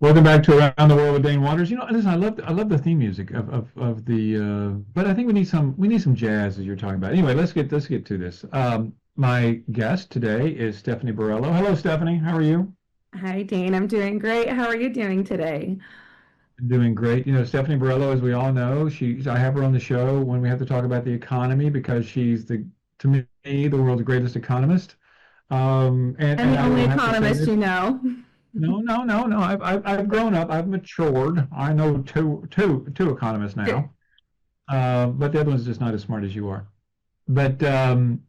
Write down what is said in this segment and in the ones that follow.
Welcome back to Around the World with Dane Waters. Listen, I love the theme music of the but I think we need some jazz as you're talking about. Anyway, let's get to this. My guest today is Stephanie Barello. Hello, Stephanie. How are you? Hi, Dean. I'm doing great. How are you doing today? Doing great. Stephanie Barello, as we all know, I have her on the show when we have to talk about the economy because she's to me, the world's greatest economist. And And the I only will have to say economist this. you know. No, no, no, no. I've grown up. I've matured. I know two economists Good. now. But the other one's just not as smart as you are. But 2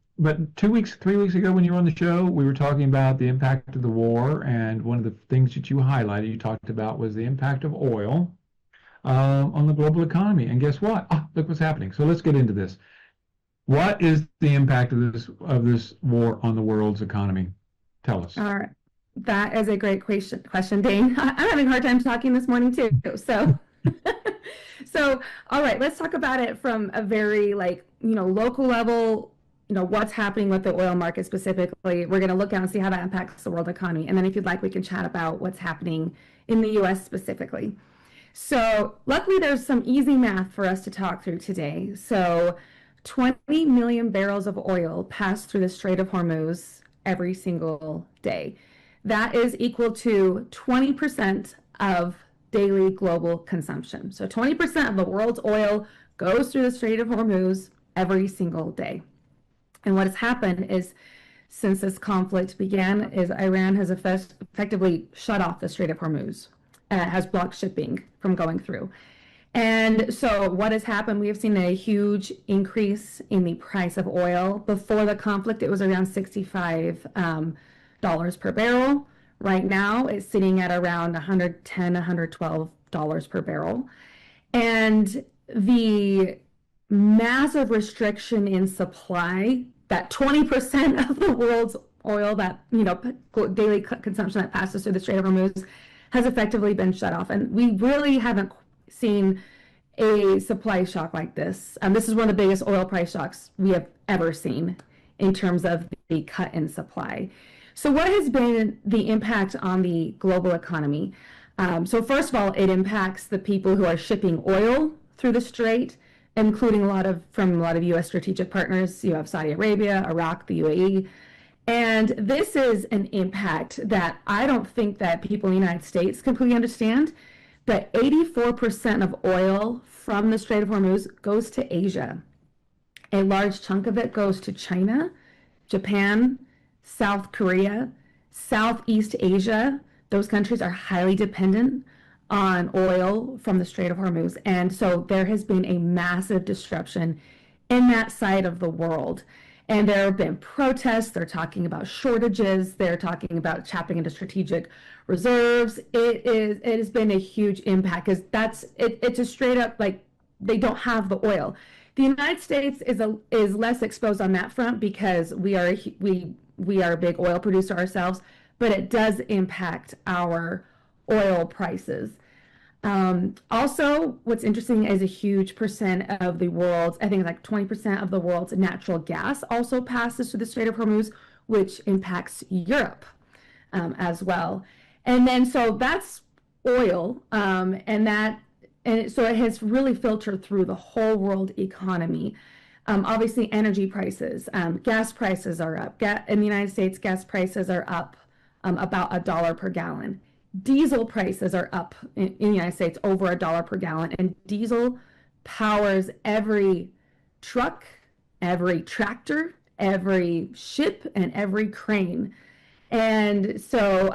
weeks, 3 weeks ago, when you were on the show, we were talking about the impact of the war, and one of the things that you highlighted, you talked about, was the impact of oil on the global economy. And guess what? Look what's happening. So let's get into this. What is the impact of this war on the world's economy? Tell us. All right. That is a great question, Dane. I'm having a hard time talking this morning too. So, so all right, let's talk about it from a very local level. What's happening with the oil market specifically. We're going to look at and see how that impacts the world economy. And then if you'd like, we can chat about what's happening in the US specifically. So luckily, there's some easy math for us to talk through today. So 20 million barrels of oil pass through the Strait of Hormuz every single day. That is equal to 20% of daily global consumption. So 20% of the world's oil goes through the Strait of Hormuz every single day. And what has happened is since this conflict began is Iran has effectively shut off the Strait of Hormuz, has blocked shipping from going through. And so what has happened, we have seen a huge increase in the price of oil. Before the conflict, it was around $65 per barrel. Right now, it's sitting at around $110, $112 per barrel. And the massive restriction in supply, that 20% of the world's oil daily consumption that passes through the Strait of Hormuz has effectively been shut off. And we really haven't seen a supply shock like this. This is one of the biggest oil price shocks we have ever seen in terms of the cut in supply. So what has been the impact on the global economy? So first of all, it impacts the people who are shipping oil through the strait, including from a lot of U.S. strategic partners. You have Saudi Arabia, Iraq, the UAE. And this is an impact that I don't think that people in the United States completely understand. But 84% of oil from the Strait of Hormuz goes to Asia. A large chunk of it goes to China, Japan, South Korea, Southeast Asia. Those countries are highly dependent on oil from the Strait of Hormuz. And so there has been a massive disruption in that side of the world. And there have been protests. They're talking about shortages. They're talking about tapping into strategic reserves. It has been a huge impact because it's a straight up they don't have the oil. The United States is less exposed on that front because we are a big oil producer ourselves, but it does impact our oil prices. Also, what's interesting is a huge percent of the world's, I think like 20% of the world's natural gas also passes through the Strait of Hormuz, which impacts Europe as well. And then so that's oil, so it has really filtered through the whole world economy. Obviously, energy prices, gas prices are up. In the United States, gas prices are up about $1 per gallon. Diesel prices are up in the United States over $1 per gallon, and diesel powers every truck, every tractor, every ship, and every crane. And so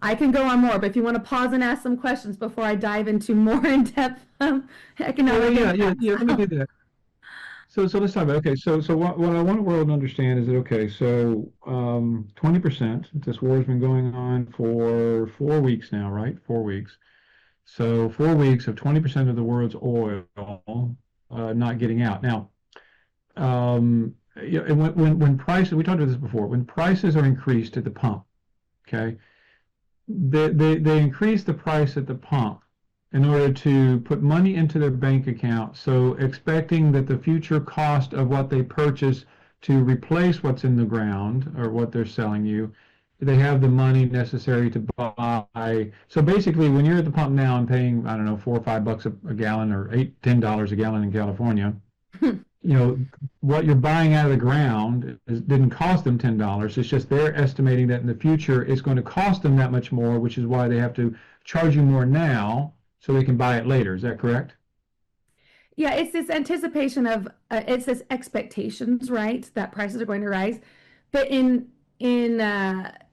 I can go on more, but if you want to pause and ask some questions before I dive into more in-depth Well, economic yeah, yeah, impacts. yeah. Let me do that. So let's talk about, okay. So what I want the world to understand is that, okay, so 20%. This war has been going on for 4 weeks now, right? 4 weeks. So 4 weeks of 20% of the world's oil not getting out. Now, and when prices, we talked about this before, when prices are increased at the pump, okay, they increase the price at the pump in order to put money into their bank account. So expecting that the future cost of what they purchase to replace what's in the ground or what they're selling you they have the money necessary to buy. So basically, when you're at the pump now and paying, I don't know, $4 or $5 a gallon or $10 a gallon in California, you know, what you're buying out of the ground didn't cost them $10. It's just they're estimating that in the future it's going to cost them that much more, which is why they have to charge you more now so they can buy it later. Is that correct? Yeah, it's this anticipation of it's this expectations, right? That prices are going to rise. But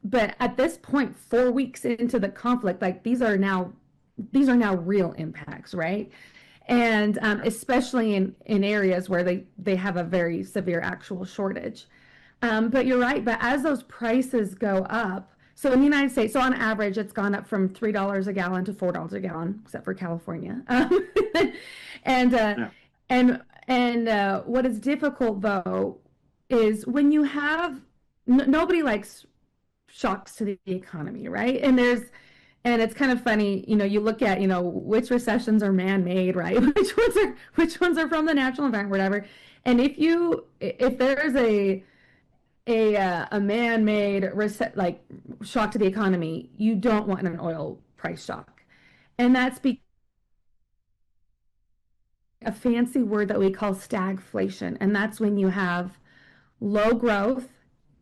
but at this point, 4 weeks into the conflict, like these are now real impacts, right? And especially in areas where they have a very severe actual shortage. But you're right. But as those prices go up, so in the United States, so on average, it's gone up from $3 a gallon to $4 a gallon, except for California. And Yeah. what is difficult though is when you have nobody likes shocks to the economy, right? And it's kind of funny, you look at, which recessions are man-made, right? Which ones are from the natural environment, whatever. And if there's a man-made like shock to the economy, you don't want an oil price shock. And that's a fancy word that we call stagflation. And that's when you have low growth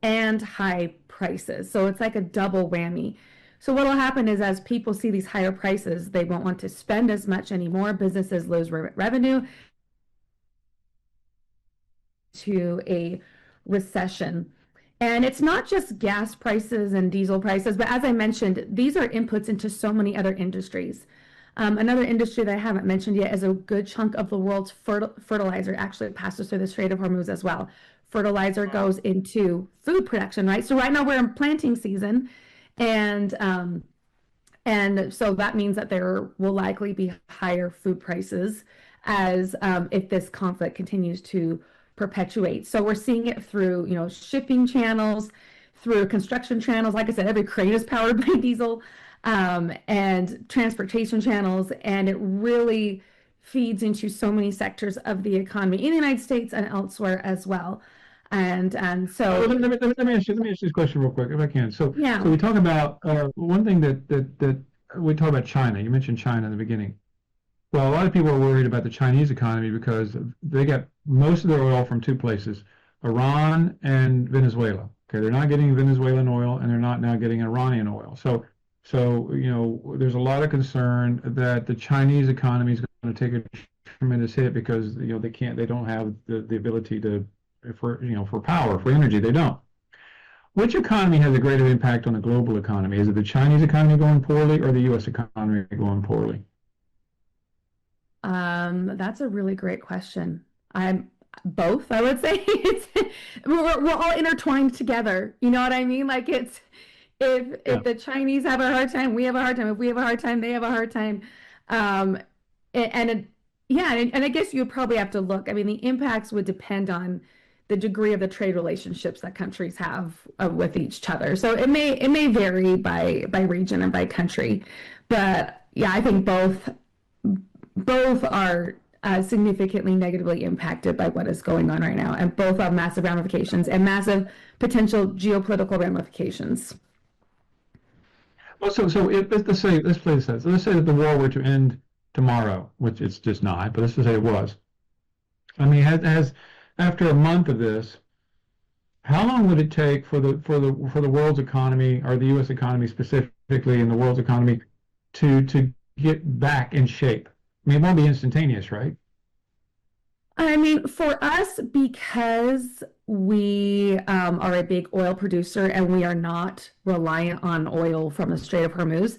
and high prices. So it's like a double whammy. So what will happen is as people see these higher prices, they won't want to spend as much anymore. Businesses lose revenue to a recession. And it's not just gas prices and diesel prices, but as I mentioned, these are inputs into so many other industries. Another industry that I haven't mentioned yet is a good chunk of the world's fertilizer actually passes through the Strait of Hormuz as well. Fertilizer goes into food production, right? So right now we're in planting season, and so that means that there will likely be higher food prices as if this conflict continues to perpetuate. So we're seeing it through, shipping channels, through construction channels. Like I said, every crane is powered by diesel, and transportation channels, and it really feeds into so many sectors of the economy in the United States and elsewhere as well. And so, Let me ask you this question real quick, if I can. So yeah. we talk about one thing that we talk about China. You mentioned China in the beginning. Well, a lot of people are worried about the Chinese economy because they get most of their oil from two places, Iran and Venezuela. Okay, they're not getting Venezuelan oil and they're not now getting Iranian oil. So there's a lot of concern that the Chinese economy is going to take a tremendous hit because they don't have the ability for power, for energy. They don't. Which economy has a greater impact on the global economy? Is it the Chinese economy going poorly or the U.S. economy going poorly? That's a really great question. I'm both, I would say. We're all intertwined together. You know what I mean? Like if Yeah. the Chinese have a hard time, we have a hard time. If we have a hard time, they have a hard time. Um, yeah, and I guess you would probably have to look. I mean, the impacts would depend on the degree of the trade relationships that countries have with each other. So it may vary by region and by country, but yeah, I think both are significantly negatively impacted by what is going on right now, and both have massive ramifications and massive potential geopolitical ramifications. Well, so let's play this out. So let's say that the war were to end tomorrow, which it's just not, but let's just say it was. I mean, has after a month of this, how long would it take for the world's economy or the U.S. economy specifically and the world's economy to get back in shape? I mean, it won't be instantaneous, right? I mean, for us, because we are a big oil producer and we are not reliant on oil from the Strait of Hormuz,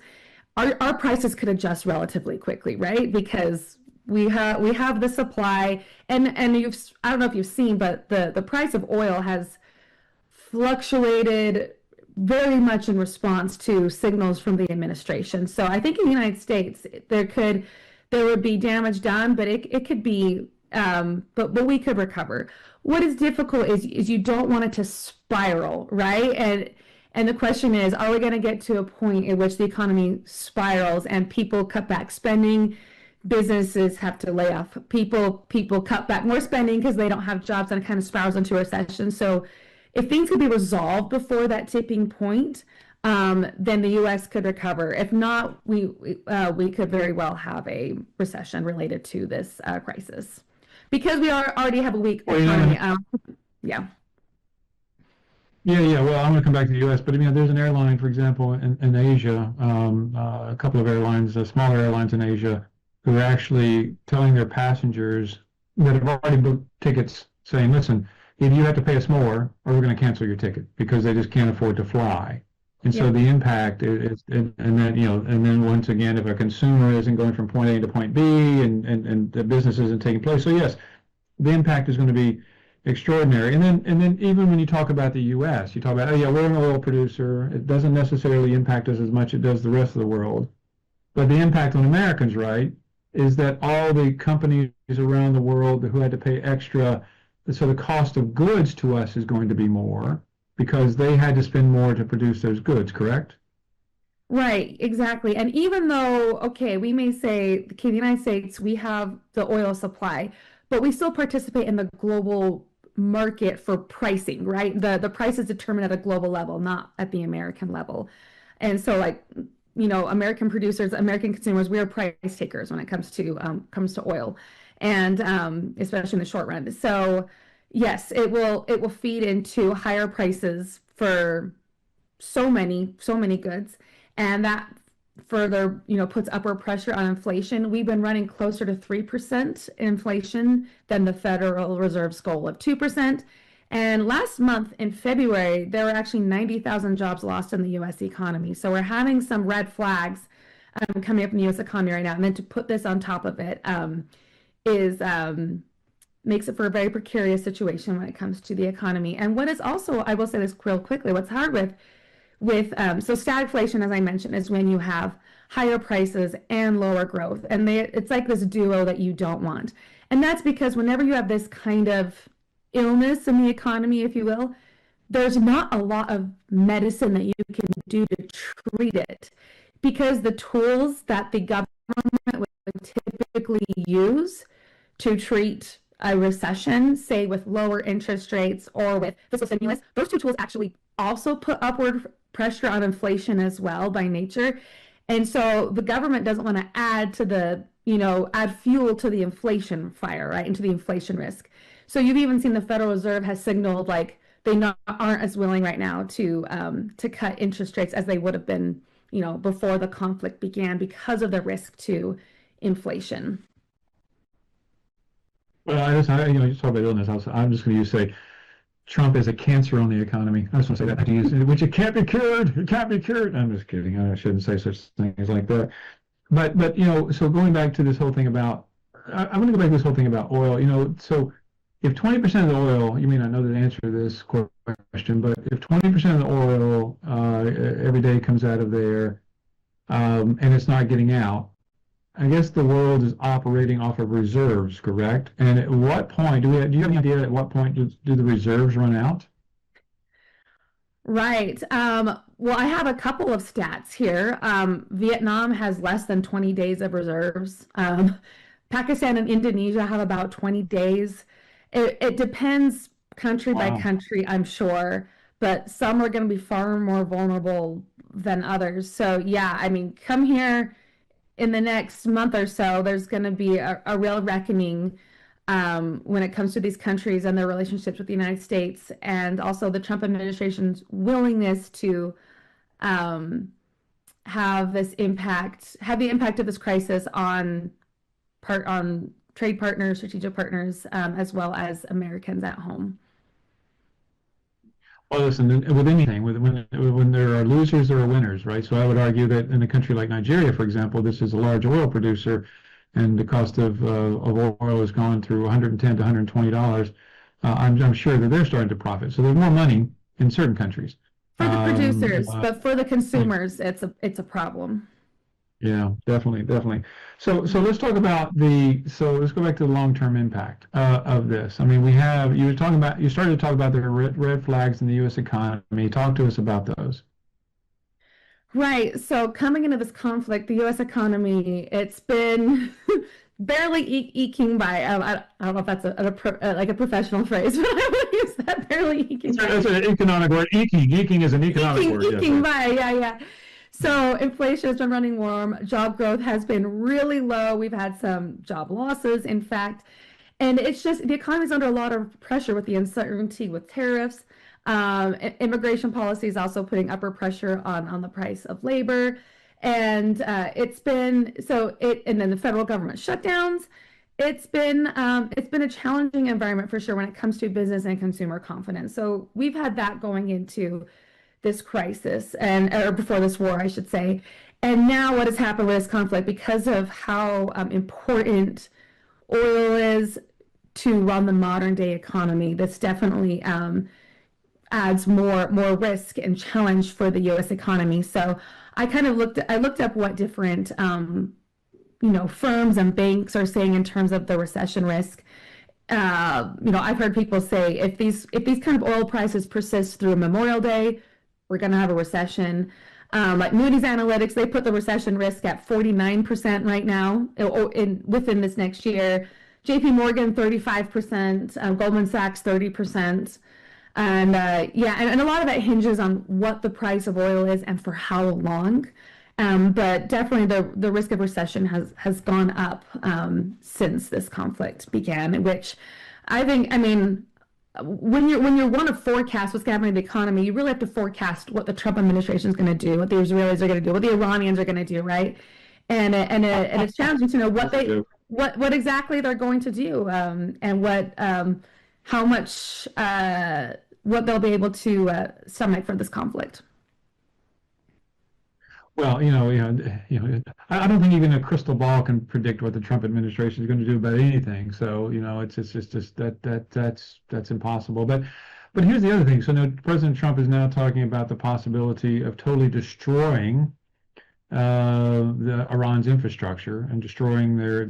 our prices could adjust relatively quickly, right? Because we have the supply, and I don't know if you've seen, but the price of oil has fluctuated very much in response to signals from the administration. So I think in the United States there would be damage done, but it could be but we could recover. What is difficult is you don't want it to spiral, right? And the question is, are we going to get to a point in which the economy spirals and people cut back spending? Businesses have to lay off people cut back more spending because they don't have jobs, and it kind of spirals into a recession. So if things could be resolved before that tipping point, then the U.S. could recover. If not, we could very well have a recession related to this crisis because we already have a weak Well, economy. Yeah. yeah. Well, I'm going to come back to the U.S., but I mean, there's an airline, for example, in Asia, a couple of airlines, smaller airlines in Asia, who are actually telling their passengers that have already booked tickets, saying, "Listen, if you have to pay us more, or we're going to cancel your ticket because they just can't afford to fly." And so Yeah. the impact is, and then and then once again, if a consumer isn't going from point A to point B, and the business isn't taking place, so yes, the impact is going to be extraordinary. And then even when you talk about the U.S., you talk about, oh yeah, we're an oil producer. It doesn't necessarily impact us as much as it does the rest of the world. But the impact on Americans, right, is that all the companies around the world who had to pay extra, so the cost of goods to us is going to be more because they had to spend more to produce those goods, correct? Right, exactly. And even though, okay, we may say, okay, the United States, we have the oil supply, but we still participate in the global market for pricing, right? The price is determined at a global level, not at the American level. And so, like, American producers, American consumers, we are price takers when it comes to oil, and especially in the short run. So, yes, it will feed into higher prices for so many goods, and that further puts upward pressure on inflation. We've been running closer to 3% inflation than the Federal Reserve's goal of 2%. And last month in February, there were actually 90,000 jobs lost in the US economy. So we're having some red flags coming up in the US economy right now. And then to put this on top of it is makes it for a very precarious situation when it comes to the economy. And what is also, I will say this real quickly, what's hard so stagflation, as I mentioned, is when you have higher prices and lower growth, and it's like this duo that you don't want. And that's because whenever you have this kind of illness in the economy, if you will, there's not a lot of medicine that you can do to treat it because the tools that the government would typically use to treat a recession, say with lower interest rates or with fiscal stimulus, those two tools actually also put upward pressure on inflation as well by nature. And so the government doesn't want to add to add fuel to the inflation fire, right, into the inflation risk. So you've even seen the Federal Reserve has signaled like aren't as willing right now to cut interest rates as they would have been, before the conflict began because of the risk to inflation. Well, you talk about illness. I'm just going to say Trump is a cancer on the economy. I just want to say that, which it can't be cured. It can't be cured. I'm just kidding. I shouldn't say such things like that. But so going back to this whole thing about, I want to go back to this whole thing about oil. So if 20% of the oil, you may not know the answer to this question, but if 20% of the oil every day comes out of there, and it's not getting out, I guess the world is operating off of reserves, correct? And at what point do you have any idea at what point do the reserves run out? Right. Well, I have a couple of stats here. Vietnam has less than 20 days of reserves. Pakistan and Indonesia have about 20 days. It depends country by Wow. country, I'm sure, but some are going to be far more vulnerable than others. So, yeah, I mean, come here in the next month or so, there's going to be a real reckoning when it comes to these countries and their relationships with the United States, and also the Trump administration's willingness to have the impact of this crisis on trade partners, strategic partners, as well as Americans at home. Well, listen, with anything, when there are losers, there are winners, right? So I would argue that in a country like Nigeria, for example, this is a large oil producer, and the cost of oil has gone through 110 to $120. I'm sure that they're starting to profit. So there's more money in certain countries. For the Um, producers, but for the consumers, it's a problem. Yeah, definitely, definitely. So let's talk about let's go back to the long-term impact of this. I mean, you started to talk about the red flags in the U.S. economy. Talk to us about those. Right. So coming into this conflict, the U.S. economy, it's been barely eking by. I don't know if that's like a professional phrase, but I would use that barely eking by. It's an economic word. Eking. Eking is an economic Eking, word. Yes, eking right. by. Yeah, yeah. So inflation has been running warm. Job growth has been really low. We've had some job losses, in fact. And it's just the economy is under a lot of pressure with the uncertainty with tariffs. Immigration policy is also putting upper pressure on the price of labor. And it's been so it and then the federal government shutdowns. It's been a challenging environment for sure when it comes to business and consumer confidence. So we've had that going into this crisis and or before this war, I should say. And now what has happened with this conflict because of how important oil is to run the modern day economy. This definitely adds more risk and challenge for the U.S. economy. So I looked up what different firms and banks are saying in terms of the recession risk. I've heard people say if these kind of oil prices persist through Memorial Day, we're going to have a recession. Like Moody's Analytics, they put the recession risk at 49% right now within this next year. JP Morgan, 35%, Goldman Sachs, 30%. And a lot of that hinges on what the price of oil is and for how long. But definitely the risk of recession has gone up since this conflict began, which I mean, when you want to forecast what's happening in the economy, you really have to forecast what the Trump administration is going to do, what the Israelis are going to do, what the Iranians are going to do, right? And it's challenging to know what exactly they're going to do, and how much what they'll be able to stomach for this conflict. Well, I don't think even a crystal ball can predict what the Trump administration is going to do about anything. So, it's just that's impossible. But here's the other thing. So now President Trump is now talking about the possibility of totally destroying the Iran's infrastructure and destroying they're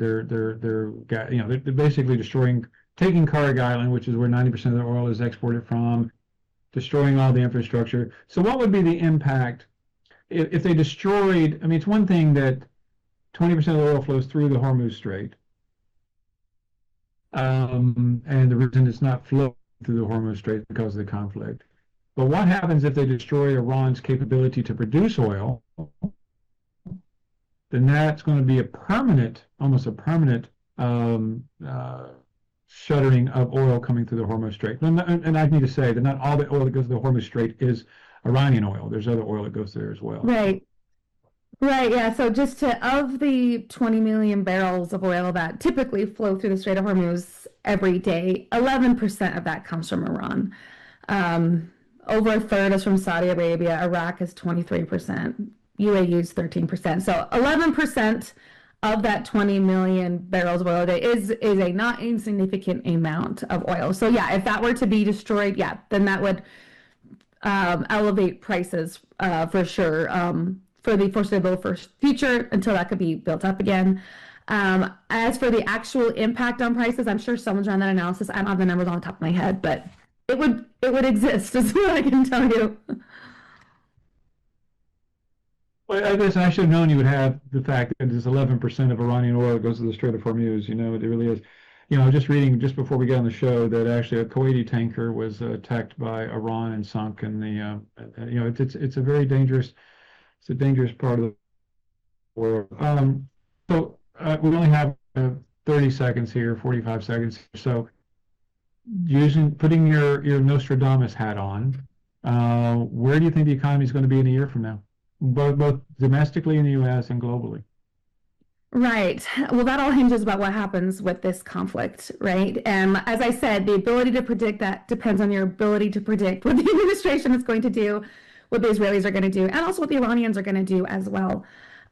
basically destroying, taking Kharg Island, which is where 90% of the oil is exported from, destroying all the infrastructure. So what would be the impact if they destroyed? I mean, it's one thing that 20% of the oil flows through the Hormuz Strait, and the reason it's not flowing through the Hormuz Strait is because of the conflict. But what happens if they destroy Iran's capability to produce oil? Then that's going to be almost a permanent shuttering of oil coming through the Hormuz Strait. And I need to say that not all the oil that goes to the Hormuz Strait is Iranian oil. There's other oil that goes there as well. Right. Right, yeah. So of the 20 million barrels of oil that typically flow through the Strait of Hormuz every day, 11% of that comes from Iran. Over a third is from Saudi Arabia. Iraq is 23%. UAE is 13%. So 11% of that 20 million barrels of oil a day is a not insignificant amount of oil. So yeah, if that were to be destroyed, yeah, then that would elevate prices for sure for the foreseeable future until that could be built up again. As for the actual impact on prices, I'm sure someone's run that analysis. I don't have the numbers on the top of my head, but it would exist, is what I can tell you. Well, I guess I should have known you would have the fact that it's 11% of Iranian oil that goes to the Strait of Hormuz. It really is. Just reading just before we got on the show that actually a Kuwaiti tanker was attacked by Iran and sunk, and it's a very dangerous, it's a dangerous part of the world. So we only have 30 seconds here, 45 seconds. So putting your Nostradamus hat on, where do you think the economy is going to be in a year from now? Both domestically in the U.S. and globally. Right. Well, that all hinges about what happens with this conflict, right? And as I said, the ability to predict that depends on your ability to predict what the administration is going to do, what the Israelis are going to do, and also what the Iranians are going to do as well.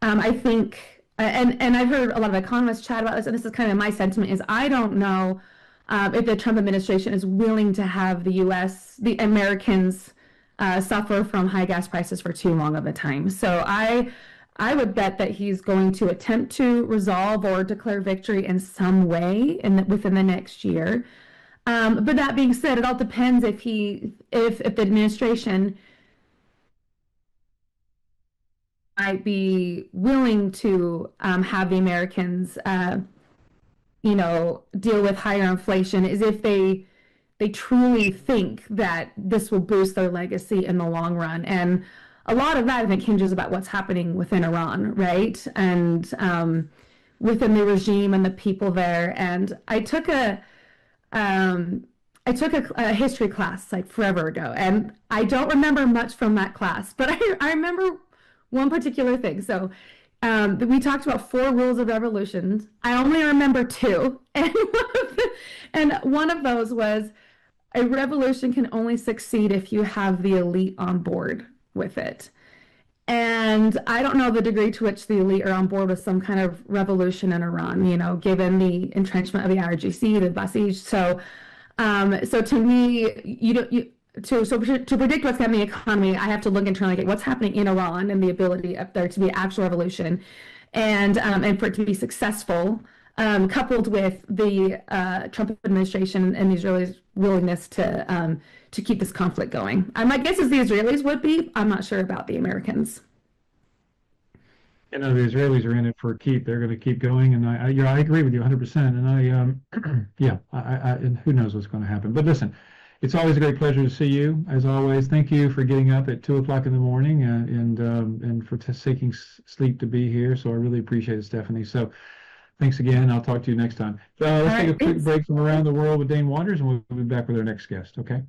I think, and I've heard a lot of economists chat about this, and this is kind of my sentiment, is I don't know if the Trump administration is willing to have the Americans suffer from high gas prices for too long of a time. So I would bet that he's going to attempt to resolve or declare victory in some way within the next year. But that being said, it all depends if the administration might be willing to have the Americans, deal with higher inflation is if they truly think that this will boost their legacy in the long run. And a lot of that, I think, hinges about what's happening within Iran, right? And within the regime and the people there. And I took a history class like forever ago, and I don't remember much from that class, but I remember one particular thing. So we talked about four rules of revolutions. I only remember two, and one of those was a revolution can only succeed if you have the elite on board with it. And I don't know the degree to which the elite are on board with some kind of revolution in Iran, given the entrenchment of the IRGC, the Basij. So to me, to predict what's happening in the economy, I have to look internally at what's happening in Iran and the ability of there to be actual revolution, and for it to be successful, coupled with the Trump administration and the Israelis' willingness to keep this conflict going. My guess is the Israelis would be. I'm not sure about the Americans. The Israelis are in it for a keep. They're going to keep going, and I agree with you 100%. And yeah, and who knows what's going to happen. But listen, it's always a great pleasure to see you, as always. Thank you for getting up at 2 o'clock in the morning and for taking sleep to be here. So I really appreciate it, Stephanie. So thanks again. I'll talk to you next time. Let's take a quick break from Around the World with Dane Waters, and we'll be back with our next guest. Okay.